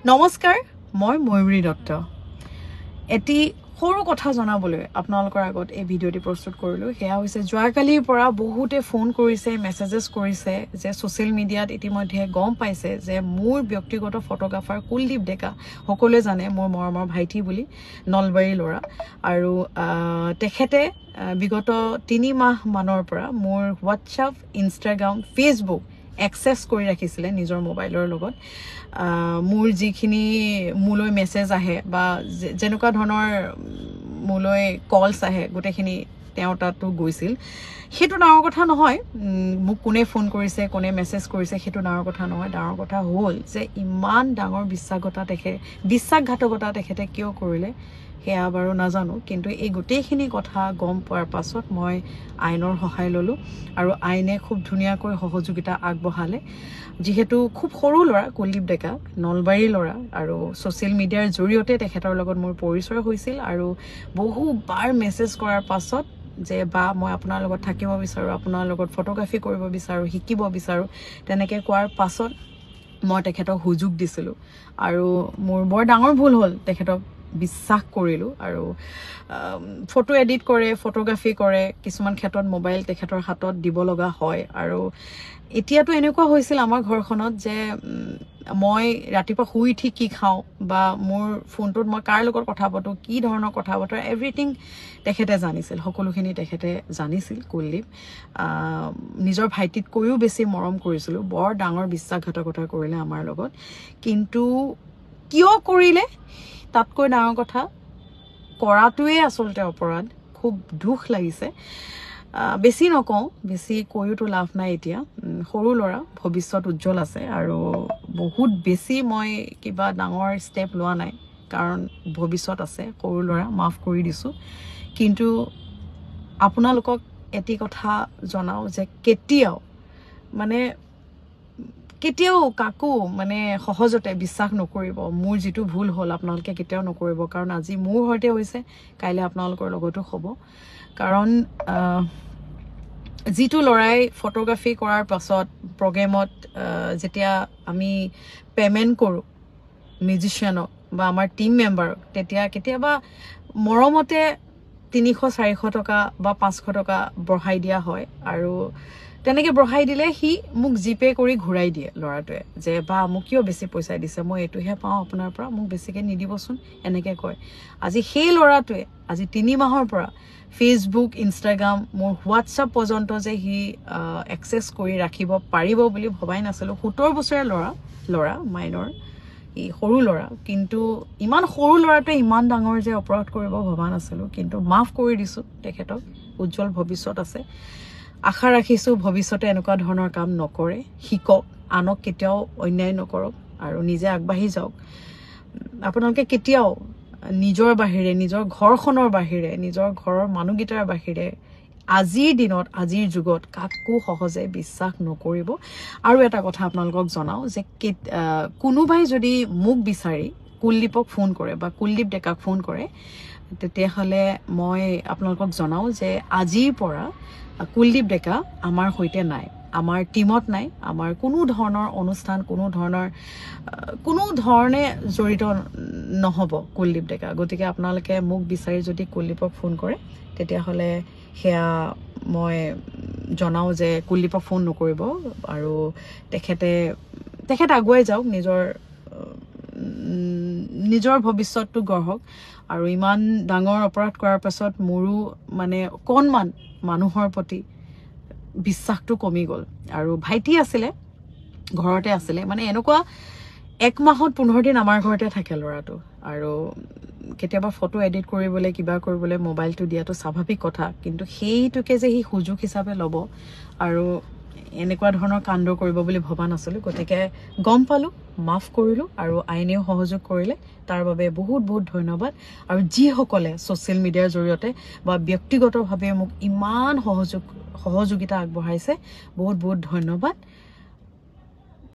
নমস্কাৰ মই ময়ূৰী দত্ত এটি সৰু কথা জনাবলৈ আপোনালোকৰ আগত এই ভিডিঅ'টি প্ৰস্তুত কৰিলো হেয়া হৈছে যোৱাকালিৰ পৰা বহুতে ফোন কৰিছে মেছেজেছ কৰিছে যে সোশ্যাল মিডিয়াত ইতিমধ্যে গম পাইছে যে মোৰ ব্যক্তিগত ফটোগ্ৰাফাৰ কুলদীপ ডেকা সকলোৱে জানে মোৰ মৰমৰ ভাইটি বুলি নলবাৰী ল'ৰা আৰু তেখেতে বিগত 3 মাহ মানৰ পৰা মোৰ WhatsApp Instagram Facebook एक्सेस কৰি ৰাখিছিলে নিজৰ মোবাইলৰ লগত মোৰ যিখিনি মুলৈ মেছেজ আহে বা যেনেকুৱা ধৰণৰ মুলৈ কলস আহে গোটেখিনি তেওঁ তাতো গৈছিল হেতু ডাঙৰ কথা নহয় মোক কোনে ফোন কৰিছে কোনে মেছেজ কৰিছে হেতু ডাঙৰ কথা নহয় ডাঙৰ কথা হ'ল যে ইমান ডাঙৰ বিশ্বাসঘাতকতা তেখেতে কিয় কৰিলে হেয়া বাৰু নাজানো কিন্তু এই গোটেইখিনি কথা গম পোৱাৰ পাছত মই আইনৰ সহায় ললো আৰু আইনে খুব ধুনিয়াকৈ সহযোগিতা আগবঢ়ালে যেহেতু খুব সৰু ল'ৰা কুলদীপ ডেকা নলবাৰী ল'ৰা আৰু সোশ্যাল মিডিয়াৰ জৰিয়তে তেখেতৰ লগত মোৰ পৰিচয় হৈছিল আৰু বহুবাৰ মেছেজ কৰাৰ পাছত যে বা মই আপোনাৰ লগত থাকিব বিচাৰো আপোনাৰ লগত ফটোগ্ৰাফি কৰিব বিচাৰো শিকিব বিচাৰো তেনেকৈ কোৱাৰ পাছত মই তেখেতক সুযোগ দিছিলো আৰু মোৰ বৰ ডাঙৰ ভুল হ'ল তেখেতক বিশ্বাস কৰিলো আৰু ফটো এডিট কৰে ফটোগ্ৰাফি কৰে কিছুমান ক্ষেত্ৰত মোবাইল তেখেতৰ হাতত দিব লগা হয় আৰু এতিয়াতো এনেকুৱা হৈছিল আমাৰ ঘৰখনত যে মই ৰাতিপুৱা শুই উঠি কি খাওঁ বা মোৰ ফোনটোত মই কাৰ লগত কথা পাতো কি ধৰণৰ কথা পাতো এভৰিথিং তেখেতে জানিছিল সকলোখিনি তেখেতে জানিছিল কুলদীপ নিজৰ ভাইটিতকৈও বেছি মৰম কৰিছিল বৰ ডাঙৰ বিশ্বাসঘাতকতা কৰিলে আমাৰ লগত কিন্তু কিয় কৰিলে তাতকৈ ডাঙৰ কথা কৰাটোৱে আসলতে অপৰাধ খুব দুখ লাগিছে বেছি নকওঁ বেছি কৈওতো লাভ নাই এতিয়া সৰু ল'ৰা ভৱিষ্যত উজ্জ্বল আছে আৰু বহুত বেছি মই কিবা ডাঙৰ ষ্টেপ লোৱা নাই কাৰণ ভৱিষ্যত আছে সৰু ল'ৰা মাফ কৰি দিছো কিন্তু আপোনালোকক এটি কথা জনাও যে কেতিয়াও কাকো মানে সহজতে বিশ্বাস নকৰিব মোৰ যেটো ভুল হ'ল আপোনালোকে কেতিয়াও নকৰিব কাৰণ আজি মোৰ হতে হৈছে কাইলে আপোনালোকৰ লগতো হ'ব কাৰণ যেটো লৰাই ফটোগ্ৰাফি কৰাৰ পাছত প্ৰগ্ৰামত যেতিয়া আমি পেমেন্ট কৰো মিউজিশিয়ানক বা আমাৰ টিম মেম্বাৰক তেতিয়া কেতিয়াবা মৰমতে 300-400 টকা বা 500 টকা বঢ়াই দিয়া হয় আৰু তেনেকে বঢ়াই দিলে হি মোক জিপে কৰি ঘুৰাই দিয়ে লৰাটোৱে যে বা মোক কিয় বেছি পইচা দিছে মই এটোহে পাও আপোনাৰ পৰা মোক বেছিকে নিদিবচোন এনেকে কয় আজি সেই লৰাটোৱে আজি 3 মাহৰ পৰা Facebook Instagram মোৰ WhatsApp পৰ্যন্ত যে হি এক্সেস কৰি ৰাখিব পাৰিব বুলি ভবাই নাছিল 17 বছৰীয়া লৰা মাইনৰ এই সৰু লৰা কিন্তু ইমান সৰু লৰাটোৱে ইমান ডাঙৰ যে অপৰাধ কৰিব ভবা নাছিল কিন্তু মাফ কৰি দিছো তেখেতক উজ্জ্বল ভৱিষ্যত আছে আশা ৰাখিছো ভৱিষ্যতে এনেকুৱা ধৰণৰ কাম নকৰে হিকক আনক কেতিয়াও অন্যায় নকৰক আৰু নিজে আগবাঢ়ি যাওক আপোনালোকে কেতিয়াও নিজৰ বাহিৰে নিজৰ ঘৰখনৰ বাহিৰে নিজৰ ঘৰৰ মানুহগিটাৰ বাহিৰে আজিৰ দিনত আজিৰ যুগত কাকো সহজে বিশ্বাস নকৰিব আৰু এটা কথা আপোনালোকক জনাও যে কোনোবাই যদি মোক বিচাৰি কুলদীপক ফোন কৰে বা কুলদীপ ডেকাক ফোন কৰে তেতিয়া হলে মই আপোনালোকক জনাও যে আজিৰ পৰা কুলদীপ ডেকা আমাৰ হৈতে নাই আমাৰ টিমত নাই আমাৰ কোনো ধৰণৰ অনুষ্ঠান কোনো ধৰণে জড়িত নহব কুলদীপ ডেকা গতিকে আপোনালোকে মোক বিচাৰি যদি কুলদীপক ফোন কৰে তেতিয়া হলে হেয়া মই জনাও যে কুলদীপক ফোন নকৰিব আৰু তেখেতে আগুৱাই যাওক নিজৰ ভৱিষ্যতটো গঢ়ক আৰু ইমান ডাঙৰ অপৰাধ কৰাৰ পাছত মোৰো মানে অকণমান মানুহৰ প্ৰতি বিশ্বাসটো কমি গল আৰু ভাইটি আছিলে ঘৰতে আছিলে মানে এনেকুৱা 1 মাহত 15 দিন আমাৰ ঘৰতে থাকে লৰাটো আৰু কেতিয়াবা ফটো এডিট কৰিবলৈ কিবা কৰিবলৈ মোবাইলটো দিয়াটো স্বাভাৱিক কথা কিন্তু সেইটোকে যে হি সুযোগ হিচাপে ল'ব আৰু এনেকুৱা ধৰণৰ কাণ্ড কৰিব বুলি ভবা নাছিল গতিকে গম পালো মাফ কৰিলো আৰু আইনেও সহযোগ কৰিলে তাৰ বাবে বহুত ধন্যবাদ আৰু যি সকলে সোশ্যাল মিডিয়াৰ জৰিয়তে বা ব্যক্তিগতভাৱে মোক ইমান সহযোগিতা আগবঢ়াইছে বহুত ধন্যবাদ